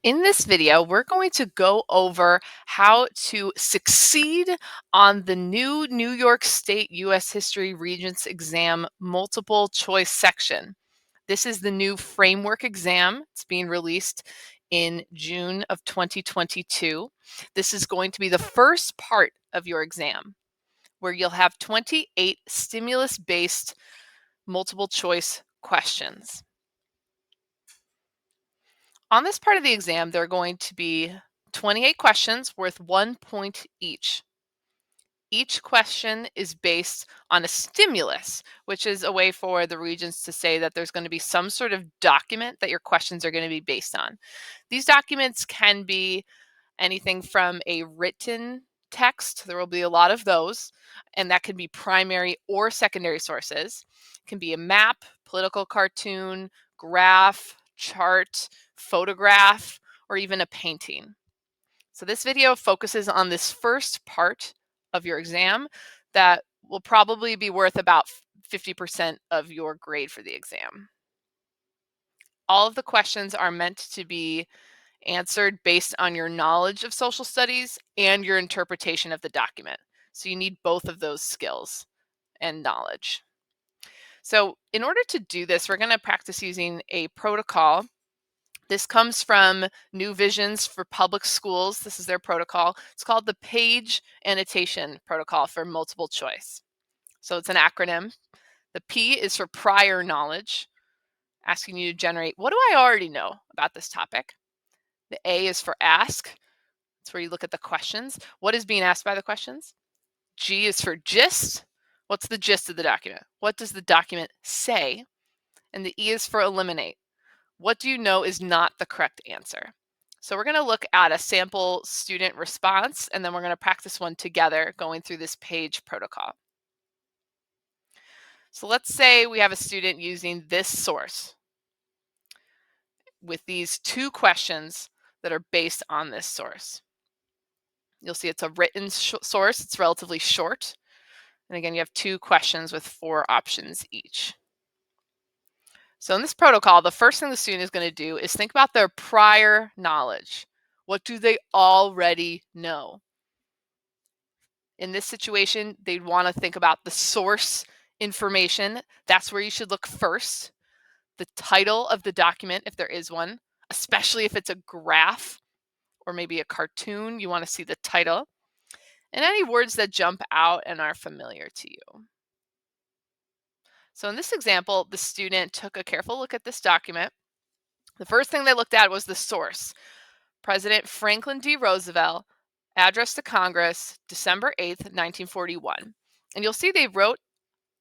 In this video, we're going to go over how to succeed on the new New York State U.S. History Regents exam multiple choice section. This is the new framework exam. It's being released in June of 2022. This is going to be the first part of your exam where you'll have 28 stimulus-based multiple choice questions. On this part of the exam, there are going to be 28 questions worth 1 point each. Each question is based on a stimulus, which is a way for the regents to say that there's going to be some sort of document that your questions are going to be based on. These documents can be anything from a written text, there will be a lot of those, and that can be primary or secondary sources. It can be a map, political cartoon, graph, chart, photograph, or even a painting. So this video focuses on this first part of your exam that will probably be worth about 50% of your grade for the exam. All of the questions are meant to be answered based on your knowledge of social studies and your interpretation of the document. So you need both of those skills and knowledge. So in order to do this, we're going to practice using a protocol. This comes from New Visions for Public Schools. This is their protocol. It's called the Page Annotation Protocol for Multiple Choice. So it's an acronym. The P is for prior knowledge, asking you to generate, what do I already know about this topic? The A is for ask. That's where you look at the questions. What is being asked by the questions? G is for gist. What's the gist of the document? What does the document say? And the E is for eliminate. What do you know is not the correct answer? So we're going to look at a sample student response, and then we're going to practice one together going through this page protocol. So let's say we have a student using this source with these two questions that are based on this source. You'll see it's a written source. It's relatively short. And again, you have two questions with 4 options each. So in this protocol, the first thing the student is going to do is think about their prior knowledge. What do they already know? In this situation, they'd want to think about the source information. That's where you should look first. The title of the document, if there is one, especially if it's a graph or maybe a cartoon, you want to see the title. And any words that jump out and are familiar to you. So in this example, the student took a careful look at this document. The first thing they looked at was the source. President Franklin D. Roosevelt, address to Congress, December 8th, 1941. And you'll see they wrote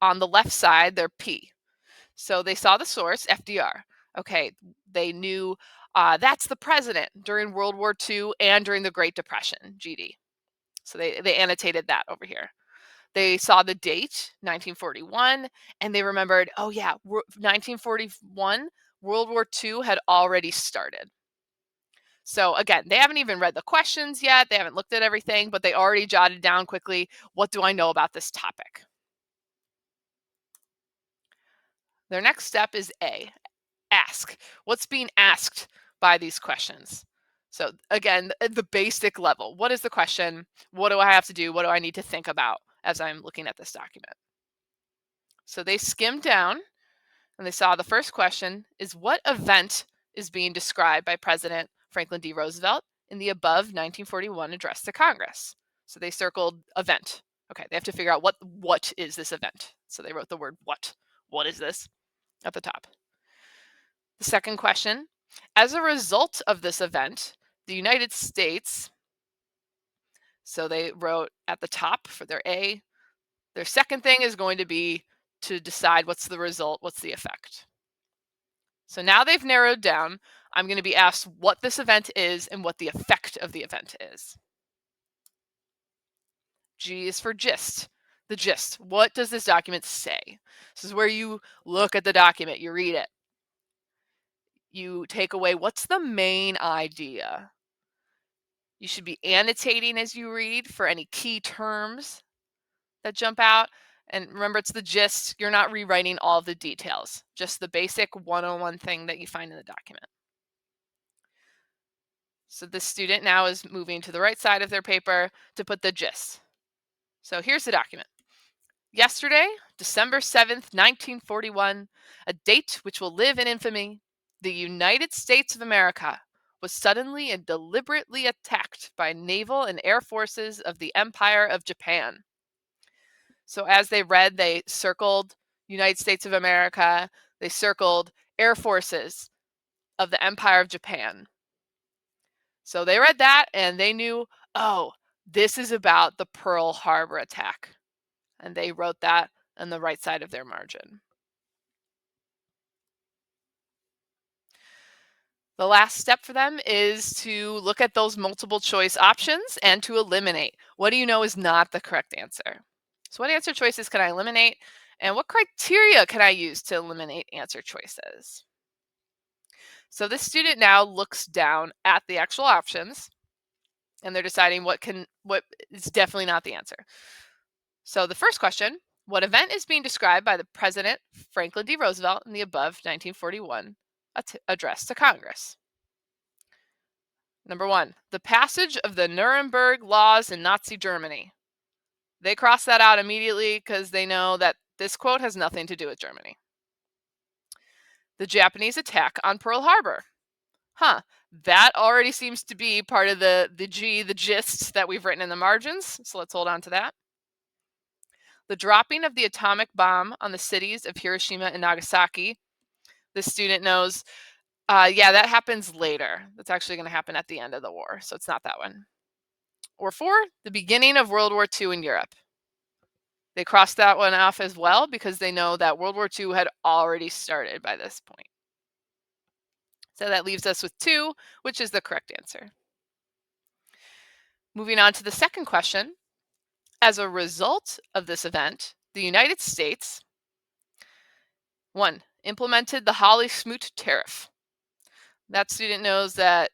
on the left side their P. So they saw the source, FDR. Okay, they knew that's the president during World War II and during the Great Depression, GD. So they annotated that over here. They saw the date, 1941, and they remembered, oh yeah, 1941, World War II had already started. So again, they haven't even read the questions yet. They haven't looked at everything, but they already jotted down quickly, what do I know about this topic? Their next step is A, ask. What's being asked by these questions? So again, the basic level. What is the question? What do I have to do? What do I need to think about as I'm looking at this document? So they skimmed down and they saw the first question is, what event is being described by President Franklin D. Roosevelt in the above 1941 address to Congress? So they circled event. Okay, they have to figure out what is this event. So they wrote the word what. What is this at the top? The second question, as a result of this event, the United States, so they wrote at the top for their A, their second thing is going to be to decide what's the result, what's the effect. So now they've narrowed down, I'm going to be asked what this event is and what the effect of the event is. G is for gist. The gist. What does this document say? This is where you look at the document, you read it. You take away what's the main idea. You should be annotating as you read for any key terms that jump out. And remember, it's the gist. You're not rewriting all of the details, just the basic 101 thing that you find in the document. So the student now is moving to the right side of their paper to put the gist. So here's the document. Yesterday, December 7th, 1941, a date which will live in infamy, the United States of America was suddenly and deliberately attacked by naval and air forces of the Empire of Japan. So as they read, they circled United States of America, they circled air forces of the Empire of Japan. So they read that and they knew, oh, this is about the Pearl Harbor attack. And they wrote that on the right side of their margin. The last step for them is to look at those multiple choice options and to eliminate. What do you know is not the correct answer? So what answer choices can I eliminate? And what criteria can I use to eliminate answer choices? So this student now looks down at the actual options and they're deciding what is definitely not the answer. So the first question, what event is being described by the President Franklin D. Roosevelt in the above 1941 address to Congress? Number one, the passage of the Nuremberg laws in Nazi Germany. They cross that out immediately because they know that this quote has nothing to do with Germany. The Japanese attack on Pearl Harbor. That already seems to be part of the gist that we've written in the margins. So let's hold on to that. The dropping of the atomic bomb on the cities of Hiroshima and Nagasaki. The student knows, yeah, that happens later. That's actually going to happen at the end of the war. So it's not that one. Or 4, the beginning of World War II in Europe. They crossed that one off as well because they know that World War II had already started by this point. So that leaves us with 2, which is the correct answer. Moving on to the second question. As a result of this event, the United States, 1, implemented the Hawley-Smoot tariff. That student knows that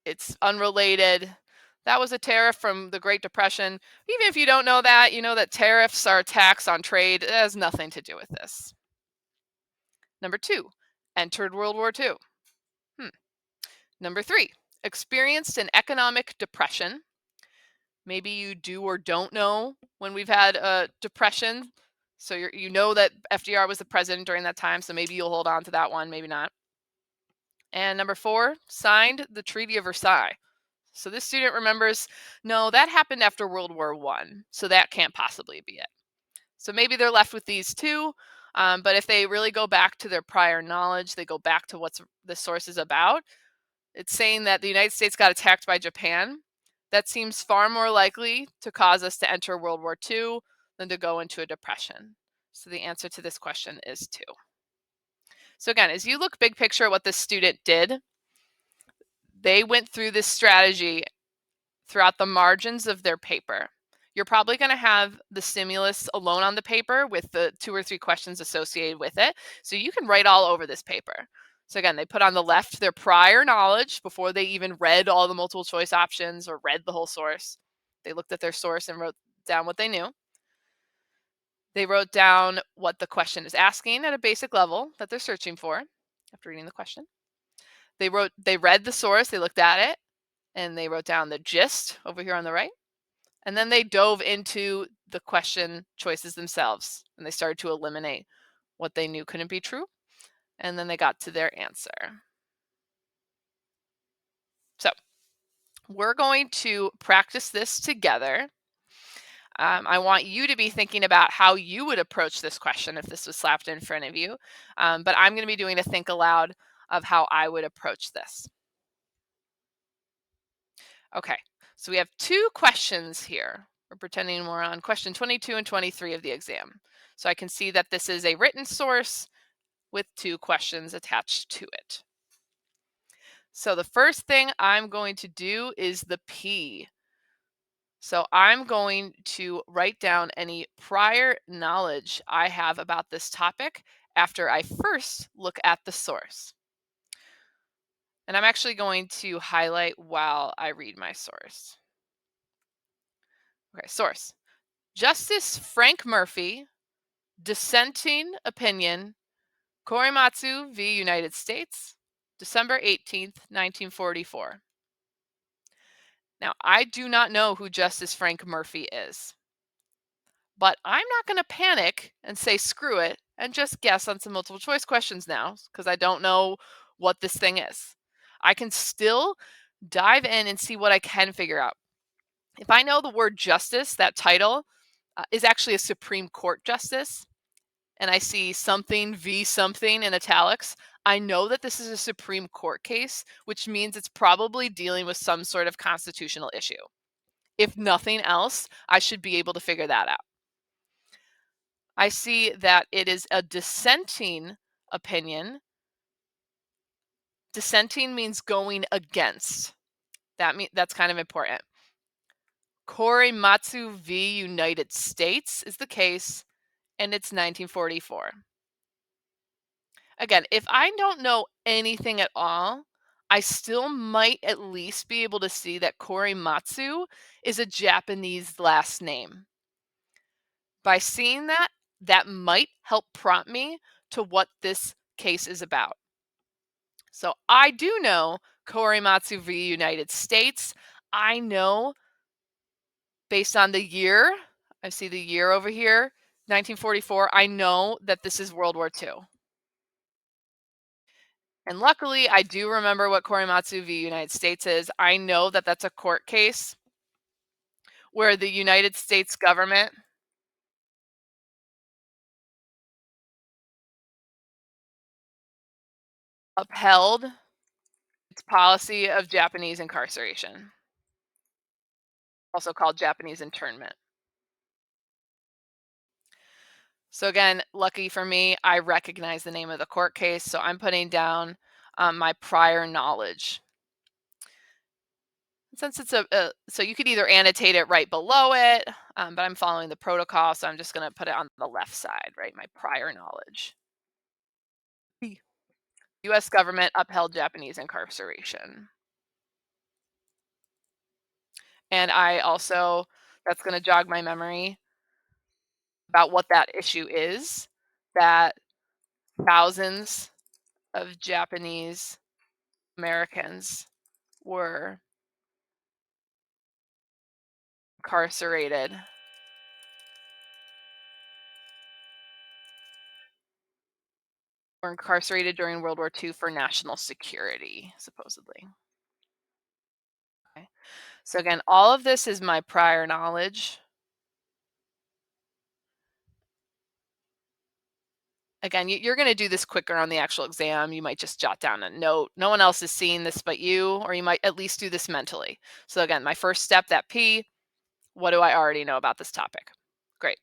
it's unrelated. That was a tariff from the Great Depression. Even if you don't know that, you know that tariffs are a tax on trade. It has nothing to do with this. Number 2, entered World War II. Number 3, experienced an economic depression. Maybe you do or don't know when we've had a depression. So you know that FDR was the president during that time, so maybe you'll hold on to that one, maybe not. And number 4, signed the Treaty of Versailles. So this student remembers, no, that happened after World War I, so that can't possibly be it. So maybe they're left with these 2, but if they really go back to their prior knowledge, they go back to what's the source is about, it's saying that the United States got attacked by Japan. That seems far more likely to cause us to enter World War II than to go into a depression. So the answer to this question is 2. So again, as you look big picture at what this student did, they went through this strategy throughout the margins of their paper. You're probably going to have the stimulus alone on the paper with the 2 or 3 questions associated with it. So you can write all over this paper. So again, they put on the left their prior knowledge before they even read all the multiple choice options or read the whole source. They looked at their source and wrote down what they knew. They wrote down what the question is asking at a basic level that they're searching for after reading the question. They read the source, they looked at it, and they wrote down the gist over here on the right. And then they dove into the question choices themselves and they started to eliminate what they knew couldn't be true. And then they got to their answer. So we're going to practice this together. I want you to be thinking about how you would approach this question if this was slapped in front of you. But I'm going to be doing a think aloud of how I would approach this. Okay, so we have 2 questions here. We're pretending we're on question 22 and 23 of the exam. So I can see that this is a written source with 2 questions attached to it. So the first thing I'm going to do is the P. So I'm going to write down any prior knowledge I have about this topic after I first look at the source. And I'm actually going to highlight while I read my source. Okay, source. Justice Frank Murphy, dissenting opinion, Korematsu v. United States, December 18th, 1944. Now, I do not know who Justice Frank Murphy is, but I'm not going to panic and say screw it and just guess on some multiple choice questions now because I don't know what this thing is. I can still dive in and see what I can figure out. If I know the word justice, that title is actually a Supreme Court justice, and I see something v something in italics, I know that this is a Supreme Court case, which means it's probably dealing with some sort of constitutional issue. If nothing else, I should be able to figure that out. I see that it is a dissenting opinion. Dissenting means going against. That's kind of important. Korematsu v. United States is the case, and it's 1944. Again, if I don't know anything at all, I still might at least be able to see that Korematsu is a Japanese last name. By seeing that, that might help prompt me to what this case is about. So I do know Korematsu v. United States. I know based on the year, I see the year over here, 1944, I know that this is World War II. And luckily, I do remember what Korematsu v. United States is. I know that that's a court case where the United States government upheld its policy of Japanese incarceration, also called Japanese internment. So again, lucky for me, I recognize the name of the court case, so I'm putting down my prior knowledge. Since it's so you could either annotate it right below it, but I'm following the protocol, so I'm just going to put it on the left side, right? My prior knowledge. The U.S. government upheld Japanese incarceration. And I also, that's going to jog my memory about what that issue is, that thousands of Japanese Americans were incarcerated. Were incarcerated during World War II for national security, supposedly. Okay. So again, all of this is my prior knowledge. Again, you're going to do this quicker on the actual exam. You might just jot down a note. No one else is seeing this but you, or you might at least do this mentally. So again, my first step, that P, what do I already know about this topic? Great.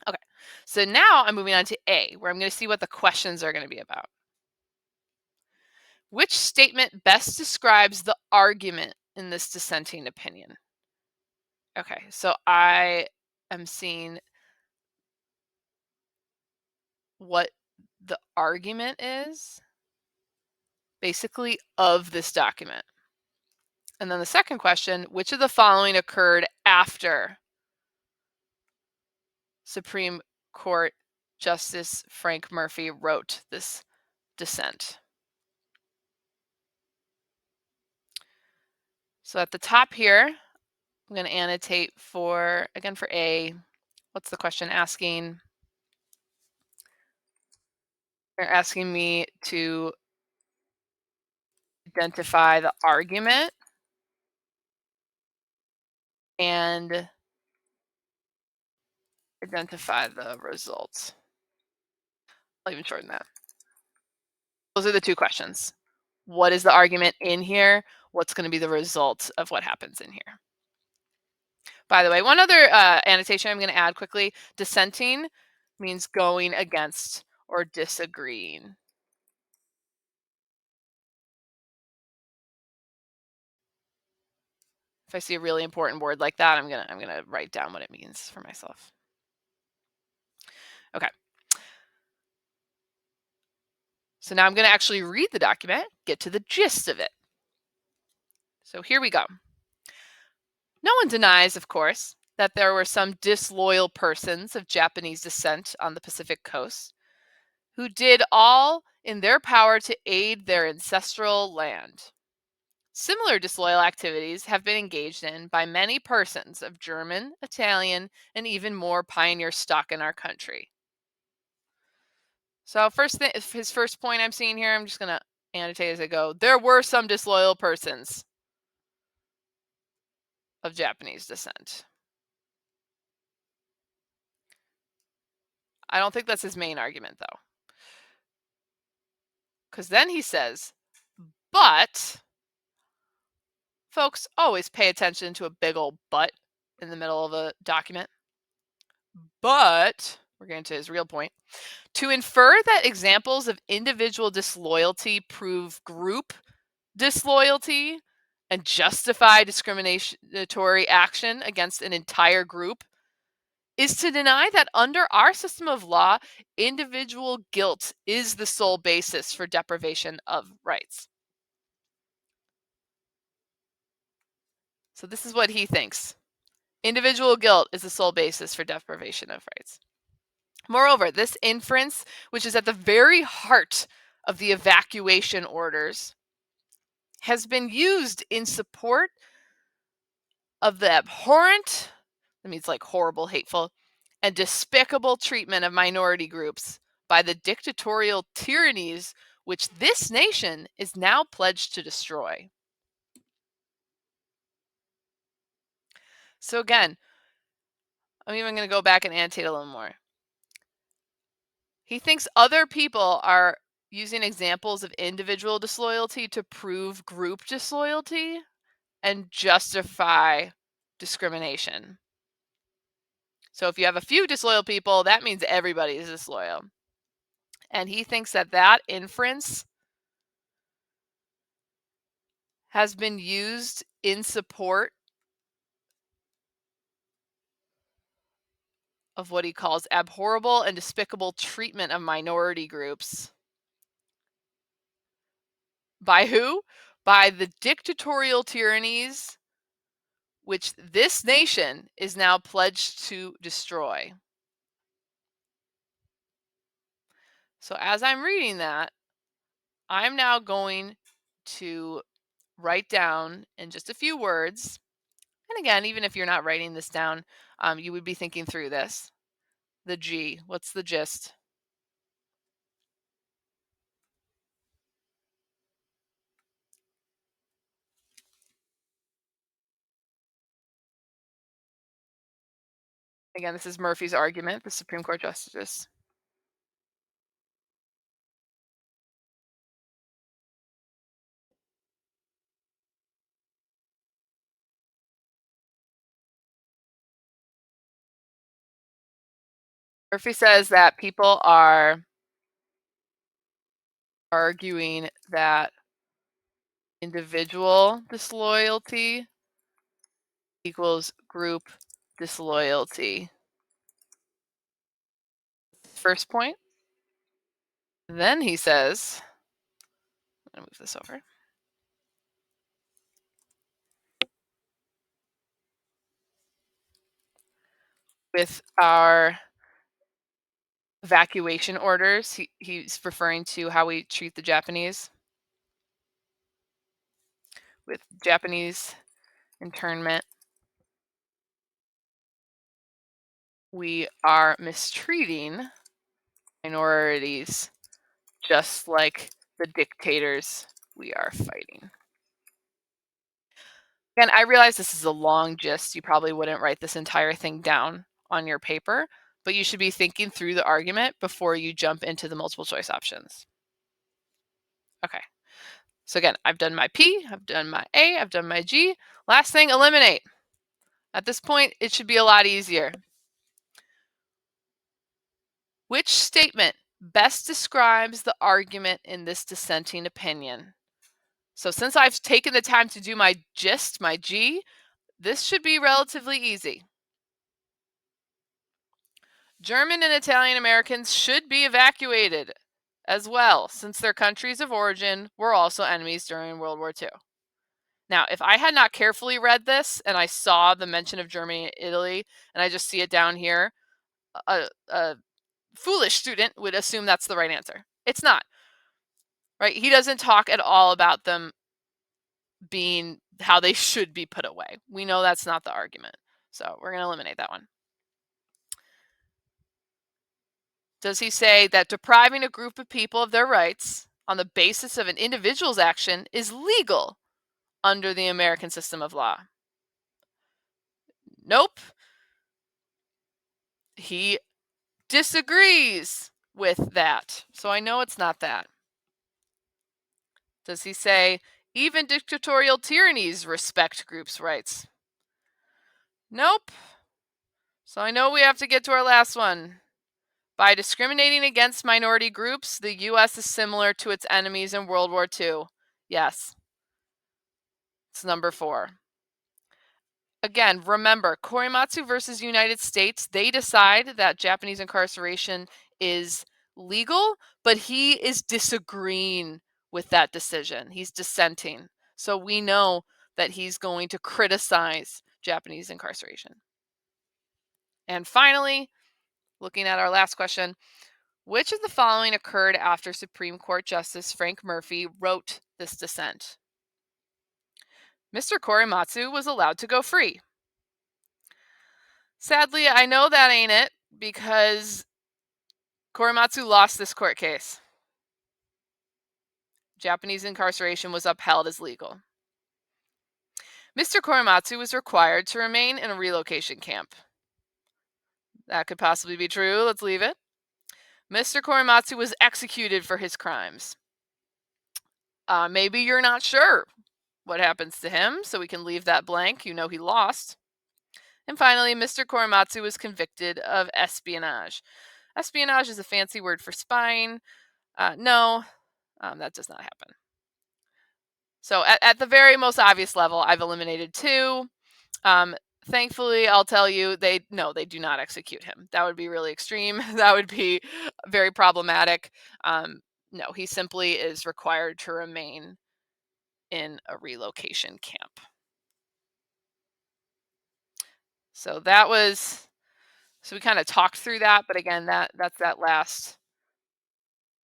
Okay. So now I'm moving on to A, where I'm going to see what the questions are going to be about. Which statement best describes the argument in this dissenting opinion? Okay, so I am seeing what the argument is, basically, of this document. And then the second question, which of the following occurred after Supreme Court Justice Frank Murphy wrote this dissent? So at the top here, I'm going to annotate for, again, for A, what's the question asking? They're asking me to identify the argument and identify the results. I'll even shorten that. Those are the two questions. What is the argument in here? What's going to be the result of what happens in here? By the way, one other annotation I'm going to add quickly. Dissenting means going against or disagreeing. If I see a really important word like that, I'm gonna write down what it means for myself. Okay. So now I'm going to actually read the document, get to the gist of it. So here we go. No one denies, of course, that there were some disloyal persons of Japanese descent on the Pacific coast who did all in their power to aid their ancestral land. Similar disloyal activities have been engaged in by many persons of German, Italian, and even more pioneer stock in our country. So his first point I'm seeing here, I'm just going to annotate as I go. There were some disloyal persons of Japanese descent. I don't think that's his main argument, though. Because then he says, but, folks, always pay attention to a big old but in the middle of a document. But, we're getting to his real point, to infer that examples of individual disloyalty prove group disloyalty and justify discriminatory action against an entire group is to deny that under our system of law, individual guilt is the sole basis for deprivation of rights. So this is what he thinks. Individual guilt is the sole basis for deprivation of rights. Moreover, this inference, which is at the very heart of the evacuation orders, has been used in support of the abhorrent, that means like horrible, hateful, and despicable treatment of minority groups by the dictatorial tyrannies which this nation is now pledged to destroy. So again, I'm even going to go back and annotate a little more. He thinks other people are using examples of individual disloyalty to prove group disloyalty and justify discrimination. So if you have a few disloyal people, that means everybody is disloyal. And he thinks that that inference has been used in support of what he calls abhorrible and despicable treatment of minority groups. By who? By the dictatorial tyrannies which this nation is now pledged to destroy. So as I'm reading that, I'm now going to write down in just a few words. And again, even if you're not writing this down, you would be thinking through this. The G, what's the gist? Again, this is Murphy's argument, the Supreme Court Justice. Murphy says that people are arguing that individual disloyalty equals group disloyalty. First point. Then he says, I'm going to move this over. With our evacuation orders, he's referring to how we treat the Japanese. With Japanese internment, we are mistreating minorities just like the dictators we are fighting. Again, I realize this is a long gist. You probably wouldn't write this entire thing down on your paper, but you should be thinking through the argument before you jump into the multiple choice options. Okay. So again, I've done my P, I've done my A, I've done my G. Last thing, eliminate. At this point, it should be a lot easier. Which statement best describes the argument in this dissenting opinion? So since I've taken the time to do my gist, my G, this should be relatively easy. German and Italian Americans should be evacuated as well, since their countries of origin were also enemies during World War II. Now, if I had not carefully read this and I saw the mention of Germany and Italy, and I just see it down here, a foolish student would assume that's the right answer. It's not, right? He doesn't talk at all about them being how they should be put away. We know that's not the argument. So we're going to eliminate that one. Does he say that depriving a group of people of their rights on the basis of an individual's action is legal under the American system of law? Nope. He disagrees with that. So I know it's not that. Does he say even dictatorial tyrannies respect groups' rights? Nope. So I know we have to get to our last one. By discriminating against minority groups, the U.S. is similar to its enemies in World War II. Yes. It's number 4. Again, remember, Korematsu versus United States, they decide that Japanese incarceration is legal, but he is disagreeing with that decision. He's dissenting. So we know that he's going to criticize Japanese incarceration. And finally, looking at our last question, which of the following occurred after Supreme Court Justice Frank Murphy wrote this dissent? Mr. Korematsu was allowed to go free. Sadly, I know that ain't it because Korematsu lost this court case. Japanese incarceration was upheld as legal. Mr. Korematsu was required to remain in a relocation camp. That could possibly be true. Let's leave it. Mr. Korematsu was executed for his crimes. Maybe you're not sure what happens to him, so we can leave that blank. You know he lost. And finally, Mr. Korematsu was convicted of espionage. Espionage is a fancy word for spying. No, that does not happen. So at the very most obvious level, I've eliminated 2. Thankfully, I'll tell you, they do not execute him. That would be really extreme. That would be very problematic. No, he simply is required to remain in a relocation camp. So we kind of talked through that, but again, that's that last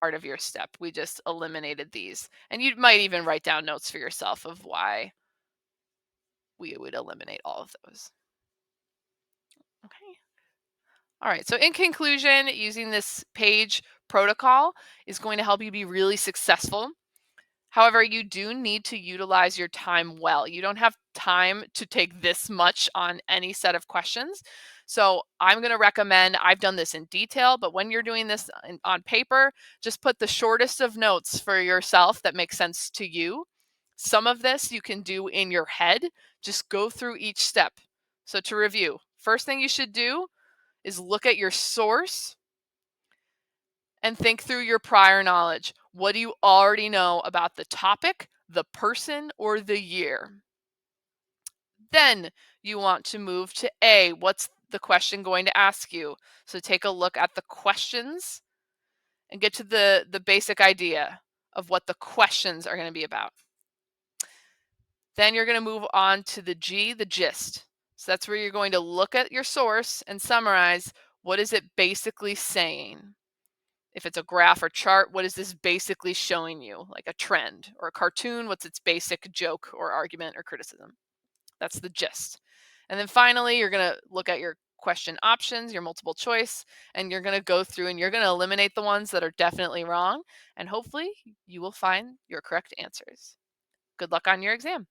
part of your step. We just eliminated these. And you might even write down notes for yourself of why we would eliminate all of those. Okay. All right. So in conclusion, using this page protocol is going to help you be really successful. However, you do need to utilize your time well. You don't have time to take this much on any set of questions. So I'm going to recommend, I've done this in detail, but when you're doing this on paper, just put the shortest of notes for yourself that makes sense to you. Some of this you can do in your head. Just go through each step. So to review, first thing you should do is look at your source and think through your prior knowledge. What do you already know about the topic, the person, or the year? Then you want to move to A. What's the question going to ask you? So take a look at the questions and get to the basic idea of what the questions are going to be about. Then you're going to move on to the G, the gist. So that's where you're going to look at your source and summarize what is it basically saying. If it's a graph or chart, what is this basically showing you? Like a trend, or a cartoon, what's its basic joke or argument or criticism? That's the gist. And then finally, you're going to look at your question options, your multiple choice, and you're going to go through and you're going to eliminate the ones that are definitely wrong. And hopefully you will find your correct answers. Good luck on your exam.